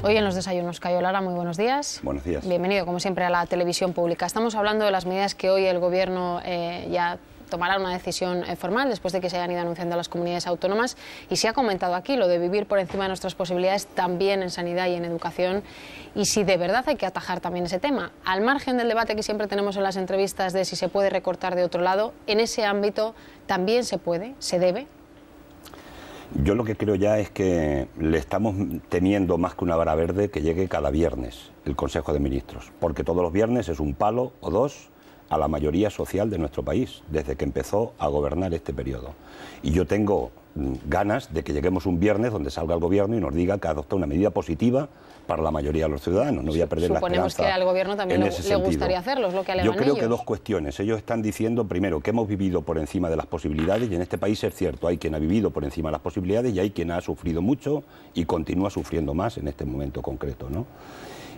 Hoy en los desayunos, Cayo Lara, muy buenos días. Buenos días. Bienvenido, como siempre, a la televisión pública. Estamos hablando de las medidas que hoy el Gobierno ya tomará una decisión formal después de que se hayan ido anunciando a las comunidades autónomas, y se ha comentado aquí lo de vivir por encima de nuestras posibilidades también en sanidad y en educación, y si de verdad hay que atajar también ese tema. Al margen del debate que siempre tenemos en las entrevistas de si se puede recortar de otro lado, en ese ámbito también se puede, se debe. Yo lo que creo ya es que le estamos temiendo más que una vara verde que llegue cada viernes el Consejo de Ministros, porque todos los viernes es un palo o dos a la mayoría social de nuestro país, desde que empezó a gobernar este periodo. Y yo tengo ganas de que lleguemos un viernes donde salga el Gobierno y nos diga que adopta una medida positiva para la mayoría de los ciudadanos. No voy a perder la esperanza. Suponemos que al Gobierno también le gustaría hacerlo, es lo que alegan ellos. Yo creo que dos cuestiones. Ellos están diciendo, primero, que hemos vivido por encima de las posibilidades, y en este país es cierto, hay quien ha vivido por encima de las posibilidades y hay quien ha sufrido mucho y continúa sufriendo más en este momento concreto, ¿no?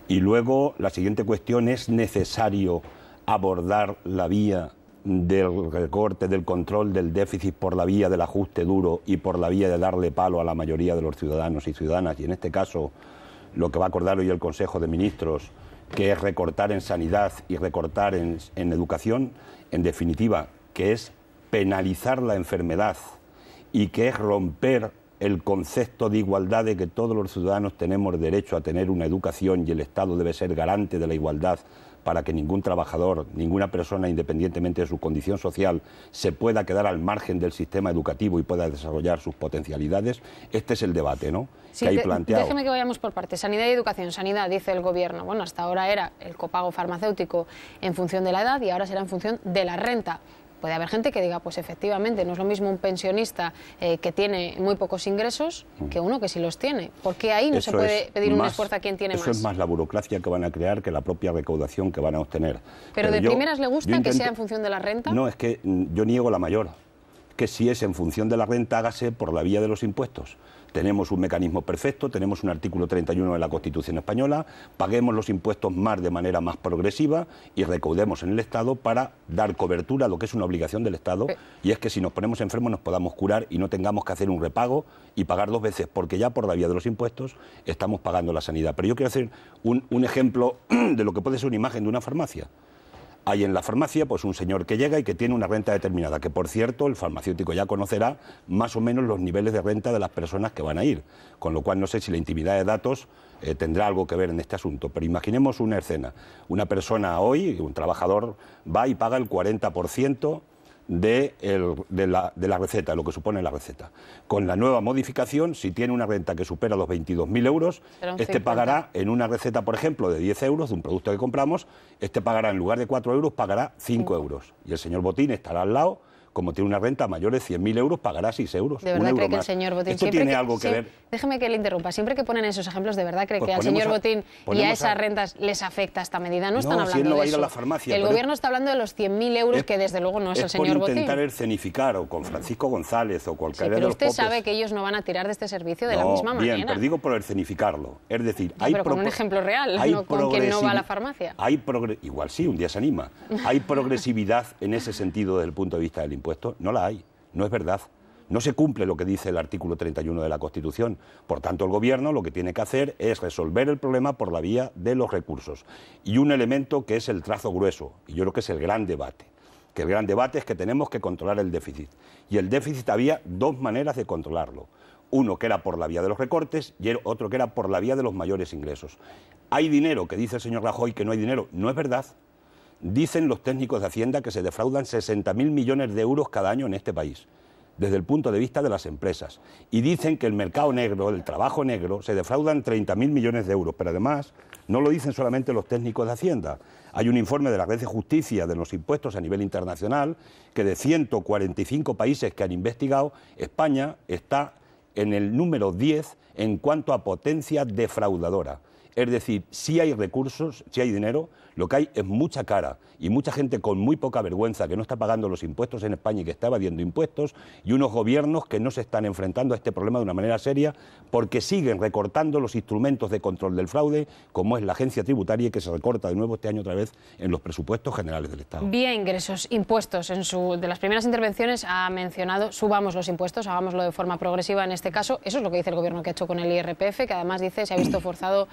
Y luego, la siguiente cuestión: es necesario abordar la vía del recorte, del control del déficit por la vía del ajuste duro y por la vía de darle palo a la mayoría de los ciudadanos y ciudadanas, y en este caso lo que va a acordar hoy el Consejo de Ministros, que es recortar en sanidad y recortar en educación, en definitiva, que es penalizar la enfermedad y que es romper el concepto de igualdad, de que todos los ciudadanos tenemos derecho a tener una educación y el Estado debe ser garante de la igualdad para que ningún trabajador, ninguna persona, independientemente de su condición social, se pueda quedar al margen del sistema educativo y pueda desarrollar sus potencialidades. Este es el debate, ¿no?, sí, que hay planteado. Déjeme que vayamos por partes. Sanidad y educación. Sanidad, dice el Gobierno, bueno, hasta ahora era el copago farmacéutico en función de la edad y ahora será en función de la renta. Puede haber gente que diga, pues efectivamente, no es lo mismo un pensionista que tiene muy pocos ingresos que uno que sí los tiene. ¿Por qué ahí no se puede pedir un esfuerzo a quien tiene más? Eso es más la burocracia que van a crear que la propia recaudación que van a obtener. ¿Pero de primeras le gusta que sea en función de la renta? No, es que yo niego la mayor. Que si es en función de la renta, hágase por la vía de los impuestos. Tenemos un mecanismo perfecto, tenemos un artículo 31 de la Constitución española, paguemos los impuestos más de manera más progresiva y recaudemos en el Estado para dar cobertura a lo que es una obligación del Estado, y es que si nos ponemos enfermos nos podamos curar y no tengamos que hacer un repago y pagar dos veces, porque ya por la vía de los impuestos estamos pagando la sanidad. Pero yo quiero hacer un ejemplo de lo que puede ser una imagen de una farmacia. Hay en la farmacia pues un señor que llega y que tiene una renta determinada, que por cierto el farmacéutico ya conocerá más o menos los niveles de renta de las personas que van a ir, con lo cual no sé si la intimidad de datos tendrá algo que ver en este asunto, pero imaginemos una escena. Una persona hoy, un trabajador, va y paga el 40% de la receta, lo que supone la receta. Con la nueva modificación, si tiene una renta que supera los 22.000 euros, este pagará en una receta, por ejemplo, de 10 euros, de un producto que compramos, este pagará en lugar de 4 euros, pagará 5 euros. Y el señor Botín estará al lado. Como tiene una renta mayor de 100.000 euros, pagará 6 euros. ¿De verdad cree que el señor Botín... ¿Esto tiene algo que ver? Déjeme que le interrumpa. Siempre que ponen esos ejemplos, ¿de verdad cree que al señor Botín y a esas rentas les afecta esta medida? No están hablando de eso. No va a ir a la farmacia. El Gobierno está hablando de los 100.000 euros, que desde luego no es el señor Botín. Es por intentar escenificar, o con Francisco González, o cualquiera de los pero usted sabe que ellos no van a tirar de este servicio de la misma manera. Bien, pero digo por escenificarlo. Es decir, pero con un ejemplo real, no con quien no va a la farmacia. Igual sí, un día se anima. ¿Hay progresividad en ese sentido desde el punto de vista del impuesto? No la hay. No es verdad. No se cumple lo que dice el artículo 31 de la Constitución. Por tanto, el Gobierno lo que tiene que hacer es resolver el problema por la vía de los recursos. Y un elemento que es el trazo grueso, y yo creo que es el gran debate. Que el gran debate es que tenemos que controlar el déficit. Y el déficit había dos maneras de controlarlo. Uno que era por la vía de los recortes y otro que era por la vía de los mayores ingresos. ¿Hay dinero? Que dice el señor Rajoy que no hay dinero. No es verdad. Dicen los técnicos de Hacienda que se defraudan 60.000 millones de euros cada año en este país, desde el punto de vista de las empresas. Y dicen que el mercado negro, el trabajo negro, se defraudan 30.000 millones de euros. Pero además, no lo dicen solamente los técnicos de Hacienda. Hay un informe de la Red de Justicia de los Impuestos a nivel internacional que de 145 países que han investigado, España está en el número 10 en cuanto a potencia defraudadora. Es decir, si hay recursos, si hay dinero, lo que hay es mucha cara y mucha gente con muy poca vergüenza que no está pagando los impuestos en España y que está evadiendo impuestos, y unos gobiernos que no se están enfrentando a este problema de una manera seria porque siguen recortando los instrumentos de control del fraude, como es la agencia tributaria, que se recorta de nuevo este año otra vez en los presupuestos generales del Estado. Vía ingresos, impuestos. De las primeras intervenciones ha mencionado subamos los impuestos, hagámoslo de forma progresiva en este caso. Eso es lo que dice el Gobierno que ha hecho con el IRPF, que además dice se ha visto forzado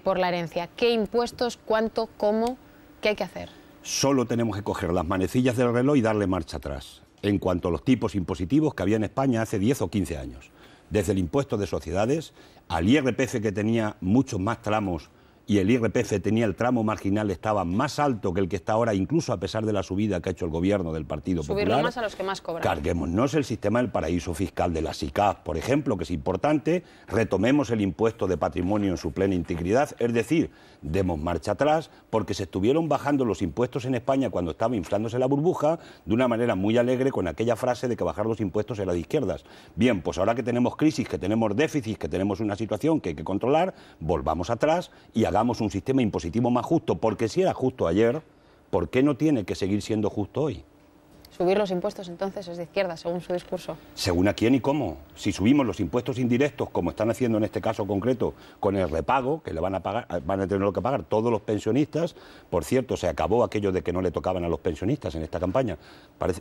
por la herencia. ¿Qué impuestos, cuánto, cómo, qué hay que hacer? Solo tenemos que coger las manecillas del reloj y darle marcha atrás en cuanto a los tipos impositivos que había en España hace 10 o 15 años. Desde el impuesto de sociedades al IRPF, que tenía muchos más tramos, y el IRPF tenía el tramo marginal, estaba más alto que el que está ahora, incluso a pesar de la subida que ha hecho el Gobierno del Partido Popular. Subirlo más a los que más cobran. Carguémonos el sistema del paraíso fiscal de la SICAF, por ejemplo, que es importante. Retomemos el impuesto de patrimonio en su plena integridad, es decir, demos marcha atrás, porque se estuvieron bajando los impuestos en España cuando estaba inflándose la burbuja, de una manera muy alegre, con aquella frase de que bajar los impuestos era de izquierdas. Bien, pues ahora que tenemos crisis, que tenemos déficit, que tenemos una situación que hay que controlar, volvamos atrás y hagamos un sistema impositivo más justo, porque si era justo ayer, ¿por qué no tiene que seguir siendo justo hoy? ¿Subir los impuestos entonces es de izquierda, según su discurso? Según a quién y cómo. Si subimos los impuestos indirectos, como están haciendo en este caso concreto, con el repago, que le van a tener que pagar todos los pensionistas. Por cierto, se acabó aquello de que no le tocaban a los pensionistas en esta campaña.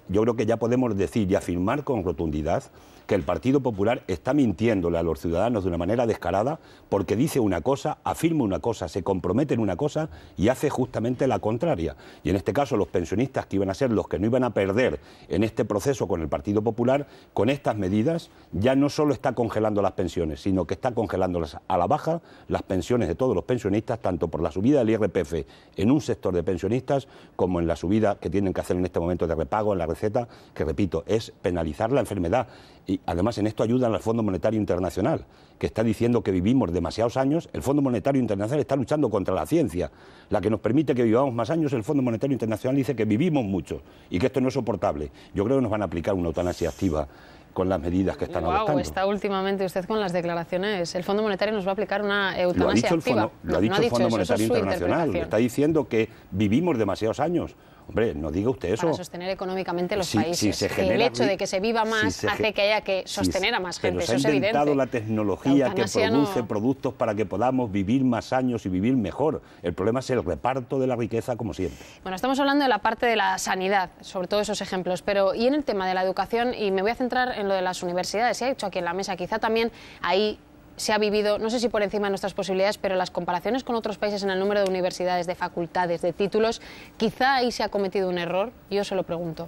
Yo creo que ya podemos decir y afirmar con rotundidad que el Partido Popular está mintiéndole a los ciudadanos de una manera descarada, porque dice una cosa, afirma una cosa, se compromete en una cosa y hace justamente la contraria. Y en este caso los pensionistas, que iban a ser los que no iban a perder en este proceso con el Partido Popular, con estas medidas ya no solo está congelando las pensiones, sino que está congelándolas a la baja, las pensiones de todos los pensionistas, tanto por la subida del IRPF en un sector de pensionistas, como en la subida que tienen que hacer en este momento de repago en la receta, que repito, es penalizar la enfermedad. Y además en esto ayudan al Fondo Monetario Internacional, que está diciendo que vivimos demasiados años. El Fondo Monetario Internacional está luchando contra la ciencia, la que nos permite que vivamos más años. El Fondo Monetario Internacional dice que vivimos mucho y que esto no es soportable. Yo creo que nos van a aplicar una eutanasia activa con las medidas que están adoptando. Está últimamente usted con las declaraciones. El Fondo Monetario nos va a aplicar una eutanasia activa. Lo ha dicho el Fondo Monetario Internacional. Está diciendo que vivimos demasiados años. Hombre, no diga usted eso. Para sostener económicamente los países. El hecho de que se viva más hace que haya que sostener a más gente. Eso es evidente. Se ha inventado la tecnología que produce productos para que podamos vivir más años y vivir mejor. El problema es el reparto de la riqueza, como siempre. Bueno, estamos hablando de la parte de la sanidad, sobre todo esos ejemplos, pero y en el tema de la educación, y me voy a centrar en lo de las universidades. Se ha dicho aquí en la mesa, quizá también ahí se ha vivido, no sé si por encima de nuestras posibilidades, pero las comparaciones con otros países en el número de universidades, de facultades, de títulos, quizá ahí se ha cometido un error. Yo se lo pregunto.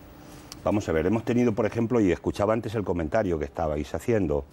Vamos a ver, hemos tenido, por ejemplo, y escuchaba antes el comentario que estabais haciendo,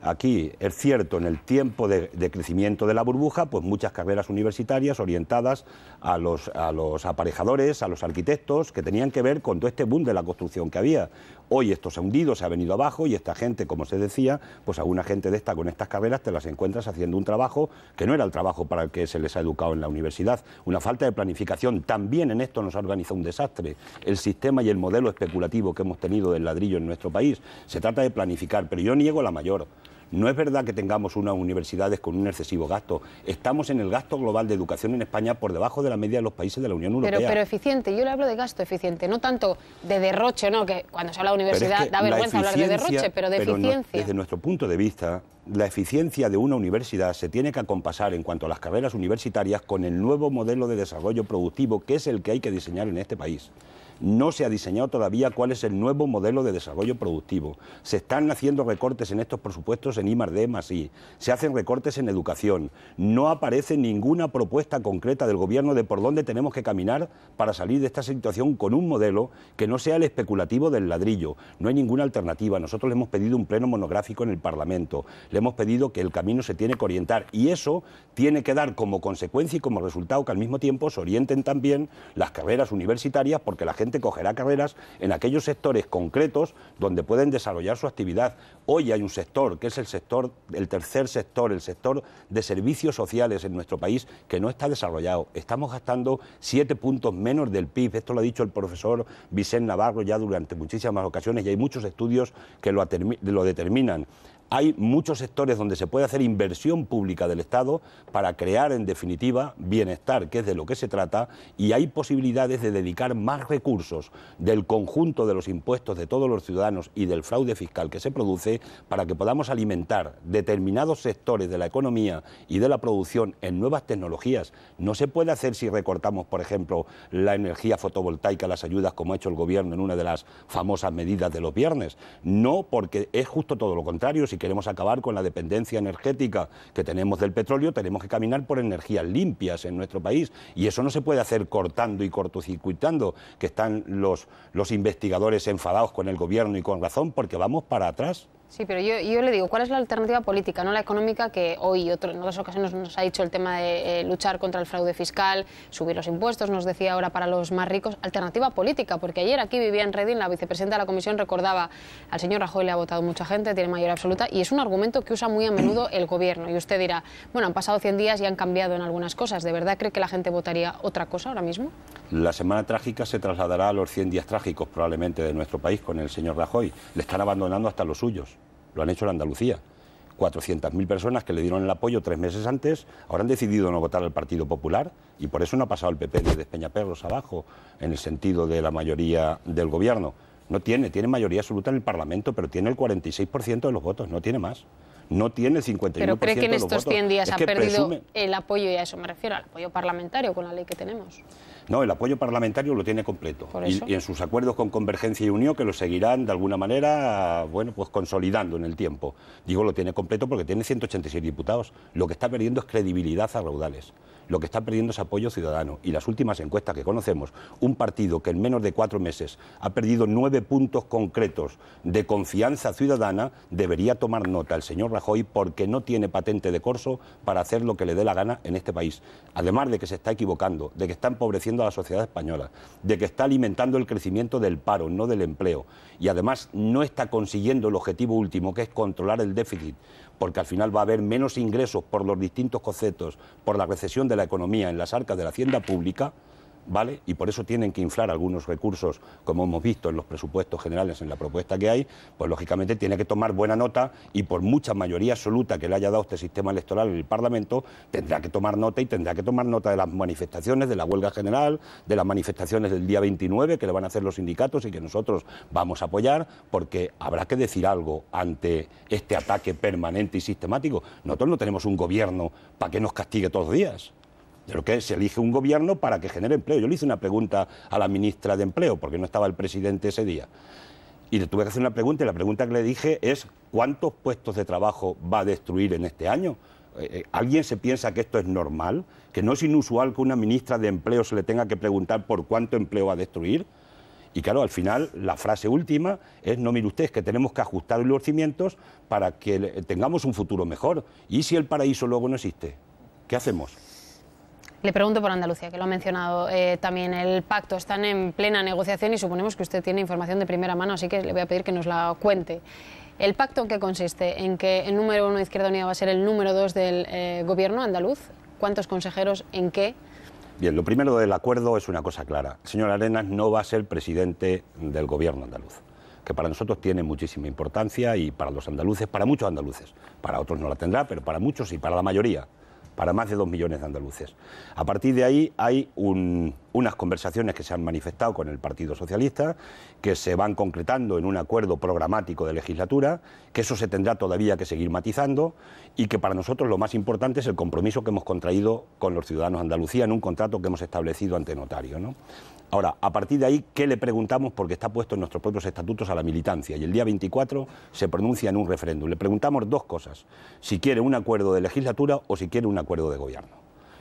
aquí es cierto, en el tiempo de crecimiento de la burbuja, pues muchas carreras universitarias orientadas a los aparejadores, a los arquitectos, que tenían que ver con todo este boom de la construcción que había. Hoy esto se ha hundido, se ha venido abajo, y esta gente, como se decía, pues alguna gente de esta con estas carreras te las encuentras haciendo un trabajo que no era el trabajo para el que se les ha educado en la universidad. Una falta de planificación. También en esto nos ha organizado un desastre el sistema y el modelo especulativo que hemos tenido del ladrillo en nuestro país. Se trata de planificar, pero yo niego la mayor. No es verdad que tengamos unas universidades con un excesivo gasto. Estamos en el gasto global de educación en España por debajo de la media de los países de la Unión Europea. Pero eficiente, yo le hablo de gasto eficiente, no tanto de derroche, ¿no? Que cuando se habla de universidad da vergüenza hablar de derroche, pero de eficiencia. No, desde nuestro punto de vista, la eficiencia de una universidad se tiene que acompasar en cuanto a las carreras universitarias con el nuevo modelo de desarrollo productivo, que es el que hay que diseñar en este país. No se ha diseñado todavía cuál es el nuevo modelo de desarrollo productivo. Se están haciendo recortes en estos presupuestos en I+D+I. Se hacen recortes en educación. No aparece ninguna propuesta concreta del Gobierno de por dónde tenemos que caminar para salir de esta situación con un modelo que no sea el especulativo del ladrillo. No hay ninguna alternativa. Nosotros le hemos pedido un pleno monográfico en el Parlamento. Le hemos pedido que el camino se tiene que orientar, y eso tiene que dar como consecuencia y como resultado que al mismo tiempo se orienten también las carreras universitarias, porque la gente cogerá carreras en aquellos sectores concretos donde pueden desarrollar su actividad. Hoy hay un sector, que es el tercer sector, el sector de servicios sociales en nuestro país, que no está desarrollado. Estamos gastando 7 puntos menos del PIB. Esto lo ha dicho el profesor Vicente Navarro ya durante muchísimas ocasiones, y hay muchos estudios que lo determinan. Hay muchos sectores donde se puede hacer inversión pública del Estado para crear, en definitiva, bienestar, que es de lo que se trata, y hay posibilidades de dedicar más recursos del conjunto de los impuestos de todos los ciudadanos y del fraude fiscal que se produce para que podamos alimentar determinados sectores de la economía y de la producción en nuevas tecnologías. No se puede hacer si recortamos, por ejemplo, la energía fotovoltaica, las ayudas, como ha hecho el Gobierno en una de las famosas medidas de los viernes. No, porque es justo todo lo contrario. Si queremos acabar con la dependencia energética que tenemos del petróleo, tenemos que caminar por energías limpias en nuestro país, y eso no se puede hacer cortando y cortocircuitando, que están los investigadores enfadados con el Gobierno y con razón, porque vamos para atrás. Sí, pero yo le digo, ¿cuál es la alternativa política, no la económica, que hoy en otras ocasiones nos ha dicho el tema de luchar contra el fraude fiscal, subir los impuestos, nos decía ahora para los más ricos? Alternativa política, porque ayer aquí Viviane Reding, la vicepresidenta de la Comisión, recordaba al señor Rajoy le ha votado mucha gente, tiene mayoría absoluta, y es un argumento que usa muy a menudo el Gobierno. Y usted dirá, bueno, han pasado 100 días y han cambiado en algunas cosas. ¿De verdad cree que la gente votaría otra cosa ahora mismo? La semana trágica se trasladará a los 100 días trágicos probablemente de nuestro país con el señor Rajoy. Le están abandonando hasta los suyos. Lo han hecho en Andalucía. 400.000 personas que le dieron el apoyo 3 meses antes, ahora han decidido no votar al Partido Popular, y por eso no ha pasado el PP desde Peñaperros abajo, en el sentido de la mayoría del Gobierno. No tiene mayoría absoluta en el Parlamento, pero tiene el 46% de los votos, no tiene más. No tiene el 51% de los votos. ¿Pero cree que en estos 100 días ha perdido el apoyo, y a eso me refiero, al apoyo parlamentario con la ley que tenemos? No, el apoyo parlamentario lo tiene completo. Y en sus acuerdos con Convergencia y Unión, que lo seguirán de alguna manera, bueno, pues consolidando en el tiempo. Digo, lo tiene completo porque tiene 186 diputados. Lo que está perdiendo es credibilidad a raudales. Lo que está perdiendo es apoyo ciudadano. Y las últimas encuestas que conocemos, un partido que en menos de 4 meses ha perdido 9 puntos concretos de confianza ciudadana, debería tomar nota el señor Rajoy, porque no tiene patente de corso para hacer lo que le dé la gana en este país. Además de que se está equivocando, de que está empobreciendo a la sociedad española, de que está alimentando el crecimiento del paro, no del empleo. Y además no está consiguiendo el objetivo último, que es controlar el déficit, porque al final va a haber menos ingresos por los distintos conceptos, por la recesión de la economía en las arcas de la hacienda pública, ¿vale? Y por eso tienen que inflar algunos recursos, como hemos visto en los presupuestos generales, en la propuesta que hay, pues lógicamente tiene que tomar buena nota, y por mucha mayoría absoluta que le haya dado este sistema electoral en el Parlamento, tendrá que tomar nota, y tendrá que tomar nota de las manifestaciones, de la huelga general, de las manifestaciones del día 29 que le van a hacer los sindicatos y que nosotros vamos a apoyar, porque habrá que decir algo ante este ataque permanente y sistemático. Nosotros no tenemos un gobierno para que nos castigue todos los días. Pero que se elige un gobierno para que genere empleo. Yo le hice una pregunta a la ministra de Empleo, porque no estaba el presidente ese día, y le tuve que hacer una pregunta, y la pregunta que le dije es: ¿cuántos puestos de trabajo va a destruir en este año? ¿Alguien se piensa que esto es normal? ¿Que no es inusual que una ministra de Empleo se le tenga que preguntar por cuánto empleo va a destruir? Y claro, al final, la frase última es: no, mire usted, es que tenemos que ajustar los cimientos para que tengamos un futuro mejor. ¿Y si el paraíso luego no existe? ¿Qué hacemos? Le pregunto por Andalucía, que lo ha mencionado también. El pacto están en plena negociación y suponemos que usted tiene información de primera mano, así que le voy a pedir que nos la cuente. ¿El pacto en qué consiste? ¿En que el número 1 de Izquierda Unida va a ser el número 2 del gobierno andaluz? ¿Cuántos consejeros? ¿En qué? Bien, lo primero del acuerdo es una cosa clara. El señor Arenas no va a ser presidente del gobierno andaluz, que para nosotros tiene muchísima importancia, y para los andaluces, para muchos andaluces. Para otros no la tendrá, pero para muchos y para la mayoría, para más de 2 millones de andaluces. A partir de ahí hay unas conversaciones que se han manifestado con el Partido Socialista, que se van concretando en un acuerdo programático de legislatura, que eso se tendrá todavía que seguir matizando, y que para nosotros lo más importante es el compromiso que hemos contraído con los ciudadanos de Andalucía en un contrato que hemos establecido ante notario, ¿no? Ahora, a partir de ahí, ¿qué le preguntamos? Porque está puesto en nuestros propios estatutos a la militancia, y el día 24 se pronuncia en un referéndum. Le preguntamos 2 cosas: si quiere un acuerdo de legislatura o si quiere un acuerdo de gobierno.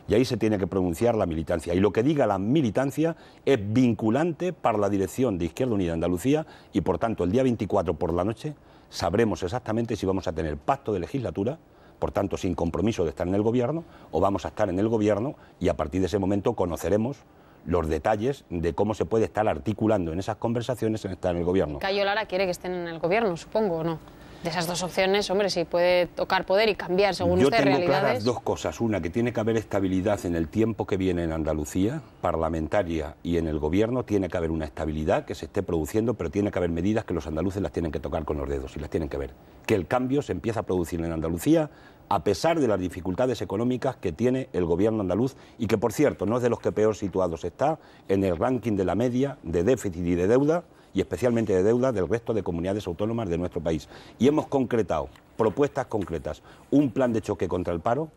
Y ahí se tiene que pronunciar la militancia. Y lo que diga la militancia es vinculante para la dirección de Izquierda Unida Andalucía, y por tanto el día 24 por la noche sabremos exactamente si vamos a tener pacto de legislatura, por tanto sin compromiso de estar en el gobierno, o vamos a estar en el gobierno, y a partir de ese momento conoceremos los detalles de cómo se puede estar articulando en esas conversaciones en estar en el gobierno. Cayo Lara quiere que estén en el gobierno, supongo, ¿o no? De esas 2 opciones, hombre, si puede tocar poder y cambiar según usted realidades. Yo tengo claras 2 cosas. Una, que tiene que haber estabilidad en el tiempo que viene en Andalucía, parlamentaria, y en el gobierno tiene que haber una estabilidad que se esté produciendo, pero tiene que haber medidas que los andaluces las tienen que tocar con los dedos y las tienen que ver. que el cambio se empieza a producir en Andalucía, a pesar de las dificultades económicas que tiene el gobierno andaluz y que, por cierto, no es de los que peor situados está en el ranking de la media de déficit y de deuda, y especialmente de deuda del resto de comunidades autónomas de nuestro país. Y hemos concretado propuestas concretas, un plan de choque contra el paro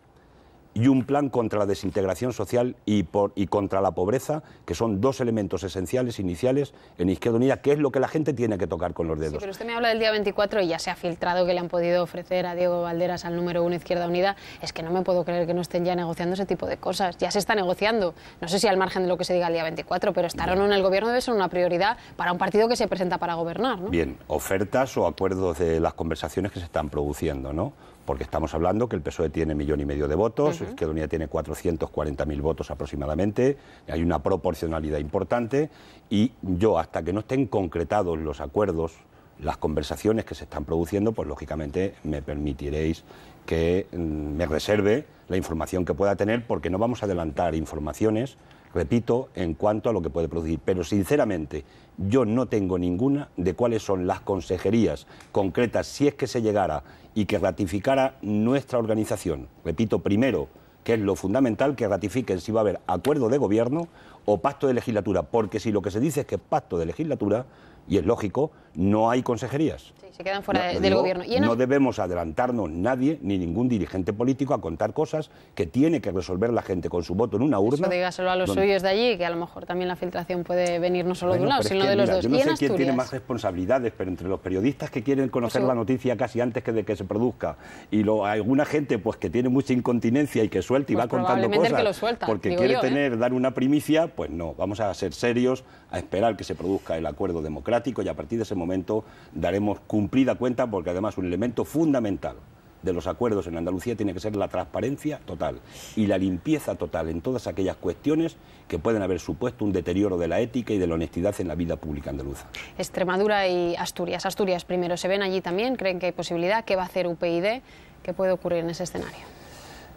y un plan contra la desintegración social y contra la pobreza, que son dos elementos esenciales iniciales en Izquierda Unida, que es lo que la gente tiene que tocar con los dedos. Sí, pero usted me habla del día 24 y ya se ha filtrado que le han podido ofrecer a Diego Valderas al número 1 Izquierda Unida. Es que no me puedo creer que no estén ya negociando ese tipo de cosas. Ya se está negociando. No sé si al margen de lo que se diga el día 24, pero estar o no en el gobierno debe ser una prioridad para un partido que se presenta para gobernar, ¿no? Bien, ofertas o acuerdos de las conversaciones que se están produciendo, ¿no? Porque estamos hablando que el PSOE tiene 1,5 millones de votos, Izquierda Unida tiene 440.000 votos aproximadamente, hay una proporcionalidad importante y yo, hasta que no estén concretados los acuerdos, las conversaciones que se están produciendo, pues lógicamente me permitiréis que me reserve la información que pueda tener, porque no vamos a adelantar informaciones, repito, en cuanto a lo que puede producir. Pero sinceramente, yo no tengo ninguna de cuáles son las consejerías concretas, si es que se llegara y que ratificara nuestra organización. Repito, primero, que es lo fundamental, que ratifiquen si va a haber acuerdo de gobierno o pacto de legislatura, porque si lo que se dice es que es pacto de legislatura, y es lógico, no hay consejerías. Sí, se quedan fuera del gobierno. No debemos adelantarnos nadie, ni ningún dirigente político, a contar cosas que tiene que resolver la gente con su voto en una urna. Eso dígaselo a los suyos de allí, que a lo mejor también la filtración puede venir no solo de un lado, sino de los dos. Yo no sé quién tiene más responsabilidades, pero entre los periodistas que quieren conocer la noticia casi antes de que se produzca, y alguna gente pues que tiene mucha incontinencia y que suelta y va contando cosas porque quiere dar una primicia, pues no, vamos a ser serios, a esperar que se produzca el acuerdo democrático, y a partir de ese momento daremos cumplida cuenta, porque además un elemento fundamental de los acuerdos en Andalucía tiene que ser la transparencia total y la limpieza total en todas aquellas cuestiones que pueden haber supuesto un deterioro de la ética y de la honestidad en la vida pública andaluza. Extremadura y Asturias. Asturias primero, ¿se ven allí también? ¿Creen que hay posibilidad? ¿Qué va a hacer UPyD? ¿Qué puede ocurrir en ese escenario?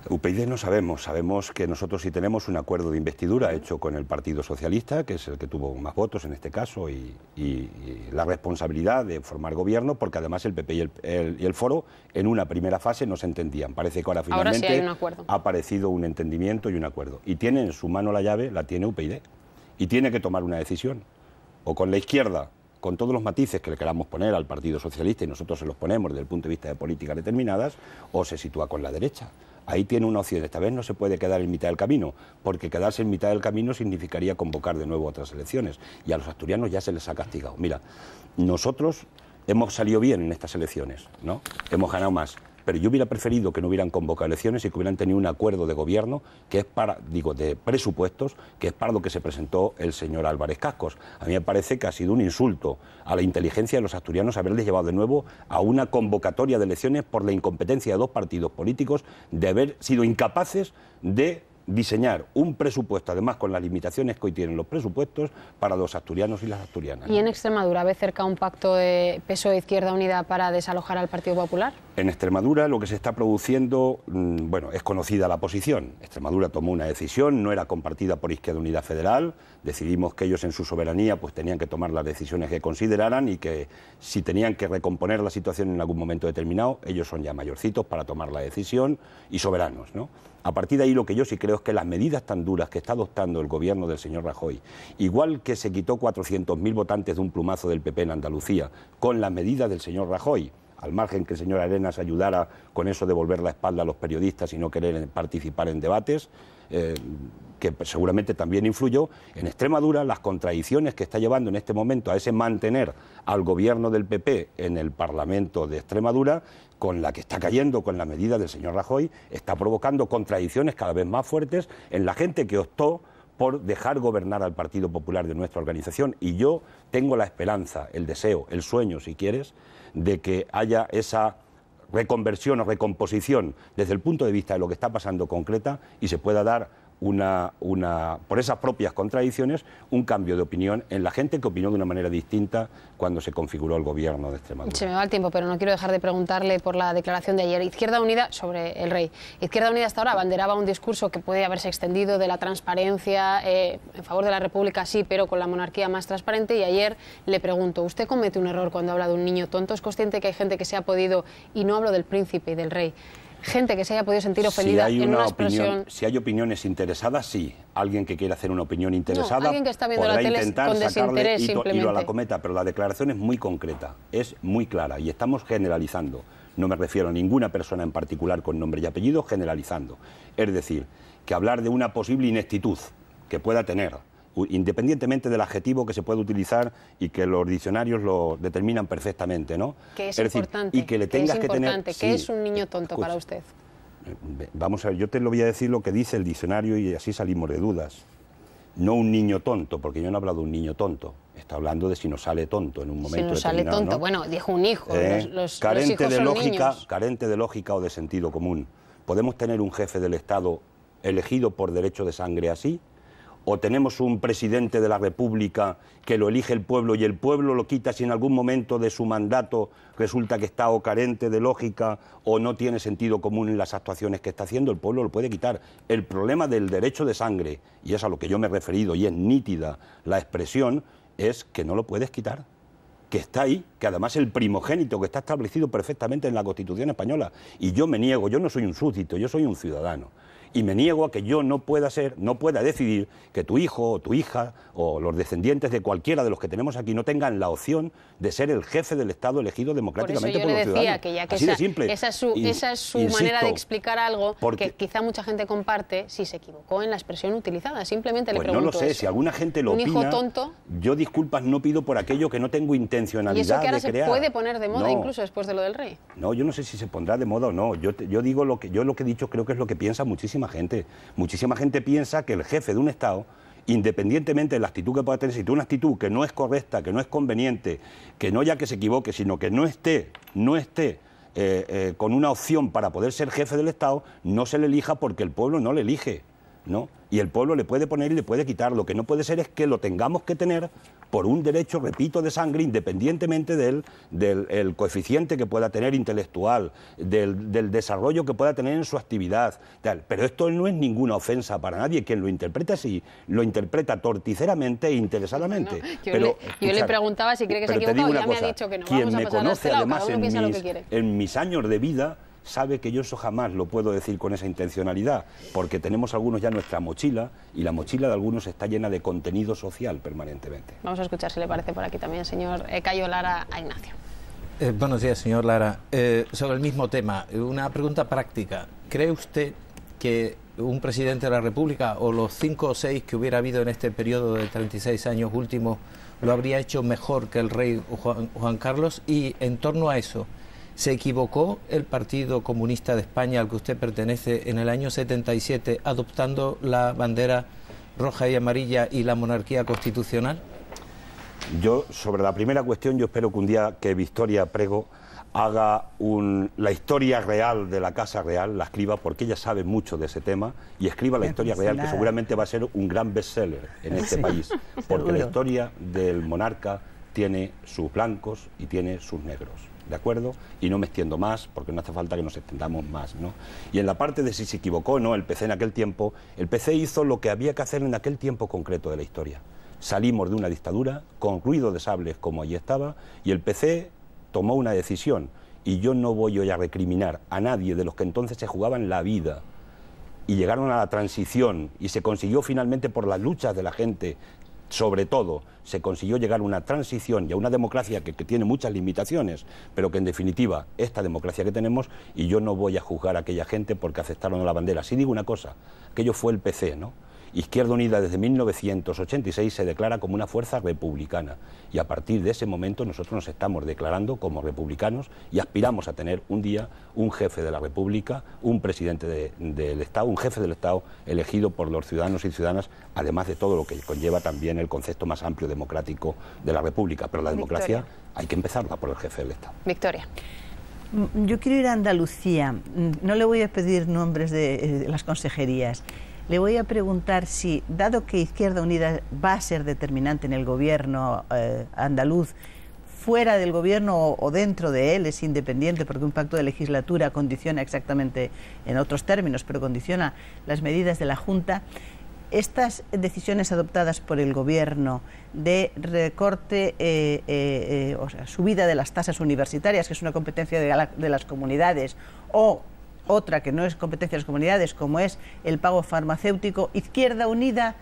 UPyD no sabemos que nosotros sí tenemos un acuerdo de investidura hecho con el Partido Socialista, que es el que tuvo más votos en este caso, y la responsabilidad de formar gobierno, porque además el PP y el Foro en una primera fase no se entendían. Parece que ahora finalmente sí hay un acuerdo. Ha aparecido un entendimiento y un acuerdo. Y tiene en su mano la llave, la tiene UPyD, y tiene que tomar una decisión, o con la izquierda, con todos los matices que le queramos poner al Partido Socialista, y nosotros se los ponemos desde el punto de vista de políticas determinadas, o se sitúa con la derecha. Ahí tiene una opción. Esta vez no se puede quedar en mitad del camino, porque quedarse en mitad del camino significaría convocar de nuevo otras elecciones, y a los asturianos ya se les ha castigado. Mira, nosotros hemos salido bien en estas elecciones, ¿no? Hemos ganado más. Pero yo hubiera preferido que no hubieran convocado elecciones y que hubieran tenido un acuerdo de gobierno que es de presupuestos, que es para lo que se presentó el señor Álvarez Cascos. A mí me parece que ha sido un insulto a la inteligencia de los asturianos haberles llevado de nuevo a una convocatoria de elecciones por la incompetencia de dos partidos políticos, de haber sido incapaces de diseñar un presupuesto, además con las limitaciones que hoy tienen los presupuestos, para los asturianos y las asturianas. ¿Y en Extremadura ve cerca un pacto de PSOE-Izquierda Unida para desalojar al Partido Popular? En Extremadura lo que se está produciendo, bueno, es conocida la posición. Extremadura tomó una decisión, no era compartida por Izquierda Unida Federal, decidimos que ellos en su soberanía pues tenían que tomar las decisiones que consideraran, y que si tenían que recomponer la situación en algún momento determinado, ellos son ya mayorcitos para tomar la decisión y soberanos, ¿no? A partir de ahí lo que yo sí creo es que las medidas tan duras que está adoptando el gobierno del señor Rajoy, igual que se quitó 400.000 votantes de un plumazo del PP en Andalucía, con las medidas del señor Rajoy, al margen que el señor Arenas ayudara con eso de volver la espalda a los periodistas y no querer participar en debates, que seguramente también influyó, en Extremadura las contradicciones que está llevando en este momento a ese mantener al gobierno del PP en el Parlamento de Extremadura, con la que está cayendo con la medida del señor Rajoy, está provocando contradicciones cada vez más fuertes en la gente que optó por dejar gobernar al Partido Popular de nuestra organización. Y yo tengo la esperanza, el deseo, el sueño, si quieres, de que haya esa reconversión o recomposición desde el punto de vista de lo que está pasando concreta, y se pueda dar por esas propias contradicciones, un cambio de opinión en la gente que opinó de una manera distinta cuando se configuró el gobierno de Extremadura. Se me va el tiempo, pero no quiero dejar de preguntarle por la declaración de ayer. Izquierda Unida sobre el rey. Izquierda Unida hasta ahora abanderaba un discurso que puede haberse extendido de la transparencia, en favor de la República sí, pero con la monarquía más transparente, y ayer le pregunto, ¿usted comete un error cuando habla de un niño tonto? ¿Es consciente que hay gente que se ha podido, y no hablo del príncipe y del rey, gente que se haya podido sentir ofendida en una expresión? Si hay opiniones interesadas, sí. Alguien que quiera hacer una opinión interesada, no, alguien que está viendo la tele con desinterés, hilo a la cometa, pero la declaración es muy concreta, es muy clara y estamos generalizando. No me refiero a ninguna persona en particular con nombre y apellido, generalizando. Es decir, que hablar de una posible ineptitud que pueda tener, independientemente del adjetivo que se puede utilizar y que los diccionarios lo determinan perfectamente, ¿no? Que es importante, y que le tengas que tener... ¿Qué es un niño tonto para usted? Vamos a ver, yo te lo voy a decir lo que dice el diccionario y así salimos de dudas. No un niño tonto, porque yo no he hablado de un niño tonto. Está hablando de si nos sale tonto en un momento determinado. Si nos sale tonto, ¿no? Bueno, dijo un hijo, los carente hijos de son lógica, niños. Carente de lógica o de sentido común. ¿Podemos tener un jefe del Estado elegido por derecho de sangre así? ¿O tenemos un presidente de la República que lo elige el pueblo y el pueblo lo quita si en algún momento de su mandato resulta que está o carente de lógica o no tiene sentido común en las actuaciones que está haciendo? El pueblo lo puede quitar. El problema del derecho de sangre, y es a lo que yo me he referido y es nítida la expresión, es que no lo puedes quitar, que está ahí, que además el primogénito, que está establecido perfectamente en la Constitución española. Y yo me niego, yo no soy un súbdito, yo soy un ciudadano. Y me niego a que yo no pueda decidir que tu hijo o tu hija o los descendientes de cualquiera de los que tenemos aquí no tengan la opción de ser el jefe del Estado elegido democráticamente por los ciudadanos. Por eso yo le decía que ya que así de simple. Esa es su manera de explicar algo que quizá mucha gente comparte, si se equivocó en la expresión utilizada. Simplemente le pregunto. No lo sé, si alguna gente lo opina, hijo tonto, yo disculpas no pido por aquello que no tengo intencionalidad de crear. Y eso que ahora se puede poner de moda incluso después de lo del rey. No, yo no sé si se pondrá de moda o no. Yo digo lo que he dicho, creo que es lo que piensa muchísima gente. Muchísima gente piensa que el jefe de un Estado, independientemente de la actitud que pueda tener, si tiene una actitud que no es correcta, que no es conveniente, que no ya que se equivoque, sino que no esté con una opción para poder ser jefe del Estado, no se le elija porque el pueblo no le elige, ¿no? Y el pueblo le puede poner y le puede quitar. Lo que no puede ser es que lo tengamos que tener por un derecho, repito, de sangre, independientemente del coeficiente que pueda tener intelectual, del desarrollo que pueda tener en su actividad, tal. Pero esto no es ninguna ofensa para nadie. Quien lo interpreta así, lo interpreta torticeramente e interesadamente. No, yo le preguntaba si cree que se ha equivocado y ya me ha dicho que no. Quien me conoce, además, en mis años de vida, sabe que yo eso jamás lo puedo decir con esa intencionalidad, porque tenemos algunos ya nuestra mochila y la mochila de algunos está llena de contenido social permanentemente. Vamos a escuchar si le parece por aquí también, señor Cayo Lara, a Ignacio. Buenos días, señor Lara. Sobre el mismo tema, una pregunta práctica. ¿Cree usted que un presidente de la República o los 5 o 6 que hubiera habido en este periodo de 36 años últimos lo habría hecho mejor que el rey Juan Carlos? Y en torno a eso, ¿se equivocó el Partido Comunista de España al que usted pertenece en el año 77 adoptando la bandera roja y amarilla y la monarquía constitucional? Yo, sobre la primera cuestión, yo espero que un día que Victoria Prego haga la historia real de la Casa Real, la escriba, porque ella sabe mucho de ese tema, y escriba la historia real, que seguramente va a ser un gran bestseller en este país, porque la historia del monarca tiene sus blancos y tiene sus negros. ¿De acuerdo? Y no me extiendo más, porque no hace falta que nos extendamos más, ¿no? Y en la parte de si se equivocó o no el PC en aquel tiempo, el PC hizo lo que había que hacer en aquel tiempo concreto de la historia. Salimos de una dictadura con ruido de sables como allí estaba, y el PC tomó una decisión, y yo no voy hoy a recriminar a nadie de los que entonces se jugaban la vida y llegaron a la transición y se consiguió finalmente por las luchas de la gente. Sobre todo, se consiguió llegar a una transición y a una democracia que tiene muchas limitaciones, pero que en definitiva, esta democracia que tenemos, y yo no voy a juzgar a aquella gente porque aceptaron la bandera. Sí digo una cosa, aquello fue el PC, ¿no? Izquierda Unida desde 1986 se declara como una fuerza republicana y a partir de ese momento nosotros nos estamos declarando como republicanos y aspiramos a tener un día un jefe de la República, un presidente del Estado, un jefe del Estado elegido por los ciudadanos y ciudadanas, además de todo lo que conlleva también el concepto más amplio democrático de la República. Pero la democracia hay que empezarla por el jefe del Estado. Victoria. Yo quiero ir a Andalucía. No le voy a pedir nombres de las consejerías. Le voy a preguntar si, dado que Izquierda Unida va a ser determinante en el gobierno andaluz, fuera del gobierno o dentro de él, es independiente porque un pacto de legislatura condiciona exactamente, en otros términos, pero condiciona las medidas de la Junta, estas decisiones adoptadas por el gobierno de recorte, o sea, subida de las tasas universitarias, que es una competencia de las comunidades, o otra que no es competencia de las comunidades, como es el pago farmacéutico, Izquierda Unida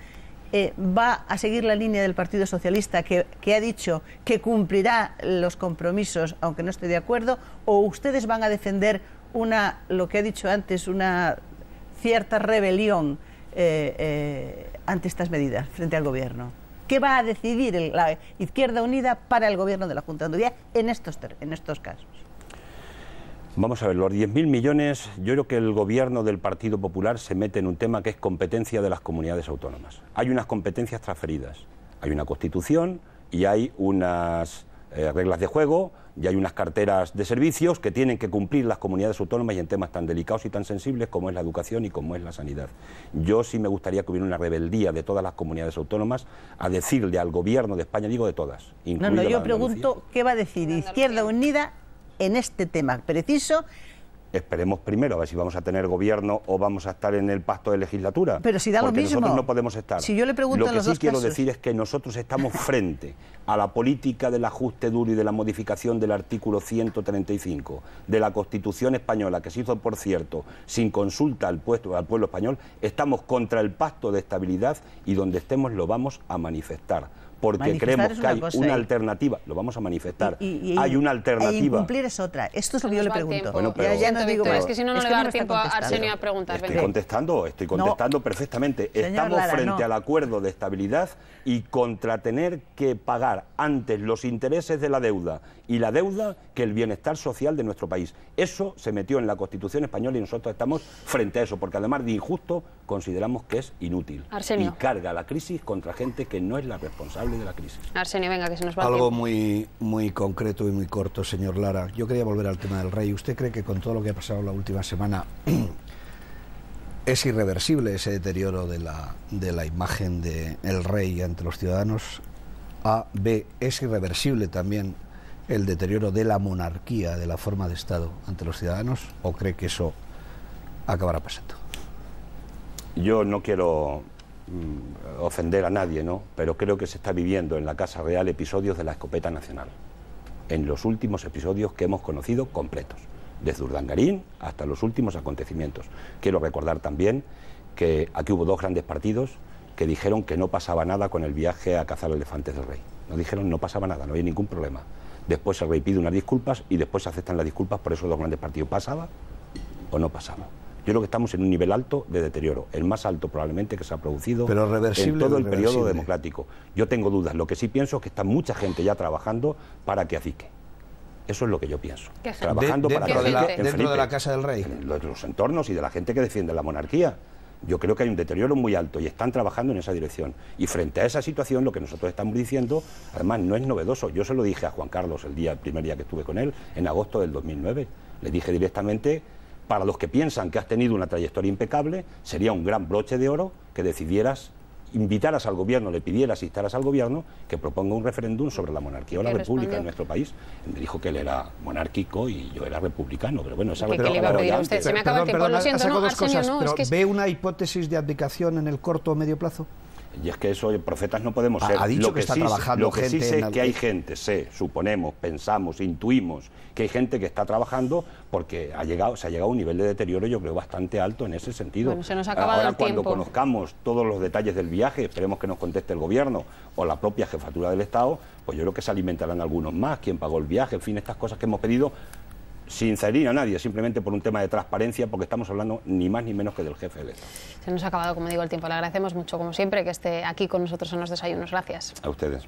va a seguir la línea del Partido Socialista que ha dicho que cumplirá los compromisos, aunque no esté de acuerdo, o ustedes van a defender lo que ha dicho antes, una cierta rebelión ante estas medidas frente al gobierno. ¿Qué va a decidir la Izquierda Unida para el gobierno de la Junta de Andalucía en estos casos? Vamos a ver, los 10.000 millones, yo creo que el gobierno del Partido Popular se mete en un tema que es competencia de las comunidades autónomas. Hay unas competencias transferidas, hay una Constitución y hay unas reglas de juego y hay unas carteras de servicios que tienen que cumplir las comunidades autónomas y en temas tan delicados y tan sensibles como es la educación y como es la sanidad. Yo sí me gustaría que hubiera una rebeldía de todas las comunidades autónomas a decirle al gobierno de España, digo de todas, incluida yo la pregunto qué va a decir Izquierda Unida en este tema preciso. Esperemos primero a ver si vamos a tener gobierno o vamos a estar en el pacto de legislatura. Pero si da lo mismo. Nosotros no podemos estar. Si yo le pregunto lo que sí quiero decir es que nosotros estamos frente a la política del ajuste duro y de la modificación del artículo 135 de la Constitución española, que se hizo, por cierto, sin consulta al pueblo español. Estamos contra el pacto de estabilidad y donde estemos lo vamos a manifestar. Porque creemos que hay una alternativa, lo vamos a manifestar, hay una alternativa. E incumplir es otra, esto es lo que yo le pregunto. Bueno, pero ya no digo, es que si no, no le va a dar tiempo a Arsenio a preguntar. Estoy contestando perfectamente. Estamos frente al acuerdo de estabilidad y contra tener que pagar antes los intereses de la deuda y la deuda que el bienestar social de nuestro país. Eso se metió en la Constitución española y nosotros estamos frente a eso, porque además de injusto, consideramos que es inútil. Arsenio. Y carga la crisis contra gente que no es la responsable de la crisis. Arsenio, venga, que se nos va algo el tiempo. Muy concreto y muy corto, señor Lara. Yo quería volver al tema del rey. ¿Usted cree que con todo lo que ha pasado la última semana es irreversible ese deterioro de la imagen del rey ante los ciudadanos? A, B, ¿es irreversible también el deterioro de la monarquía, de la forma de Estado ante los ciudadanos? ¿O cree que eso acabará pasando? Yo no quiero ofender a nadie, ¿no? Pero creo que se está viviendo en la Casa Real episodios de la escopeta nacional. En los últimos episodios que hemos conocido completos, desde Urdangarín hasta los últimos acontecimientos. Quiero recordar también que aquí hubo dos grandes partidos que dijeron que no pasaba nada con el viaje a cazar elefantes del rey. Nos dijeron no pasaba nada, no había ningún problema. Después el rey pide unas disculpas y después se aceptan las disculpas por esos dos grandes partidos. ¿Pasaba o no pasaba? Yo creo que estamos en un nivel alto de deterioro, el más alto probablemente que se ha producido en todo el periodo democrático. Yo tengo dudas, lo que sí pienso es que está mucha gente ya trabajando para que acique. Eso es lo que yo pienso. Trabajando para que acique dentro de la Casa del Rey. En los entornos y de la gente que defiende la monarquía. Yo creo que hay un deterioro muy alto y están trabajando en esa dirección. Y frente a esa situación, lo que nosotros estamos diciendo, además, no es novedoso. Yo se lo dije a Juan Carlos el primer día que estuve con él, en agosto del 2009. Le dije directamente, para los que piensan que has tenido una trayectoria impecable, sería un gran broche de oro que decidieras, invitaras al gobierno, le pidieras, instaras al gobierno que proponga un referéndum sobre la monarquía o la república en nuestro país. Me dijo que él era monárquico y yo era republicano, pero bueno, esa ¿Qué le iba a pedir a usted? Se me acaba el tiempo, lo siento, no, Arsenio, no, es que ¿ve una hipótesis de abdicación en el corto o medio plazo? Y es que eso, profetas no podemos ser. Ha dicho que está trabajando lo que sí sé es que hay gente, suponemos, pensamos, intuimos que hay gente que está trabajando porque se ha llegado a un nivel de deterioro, yo creo, bastante alto en ese sentido. Bueno, se nos ha acabado ahora, el tiempo. cuando conozcamos todos los detalles del viaje, esperemos que nos conteste el gobierno o la propia jefatura del Estado, pues yo creo que se alimentarán algunos más, quién pagó el viaje, en fin, estas cosas que hemos pedido, sin herir a nadie, simplemente por un tema de transparencia, porque estamos hablando ni más ni menos que del jefe del Estado. Se nos ha acabado, como digo, el tiempo. Le agradecemos mucho, como siempre, que esté aquí con nosotros en los desayunos. Gracias. A ustedes.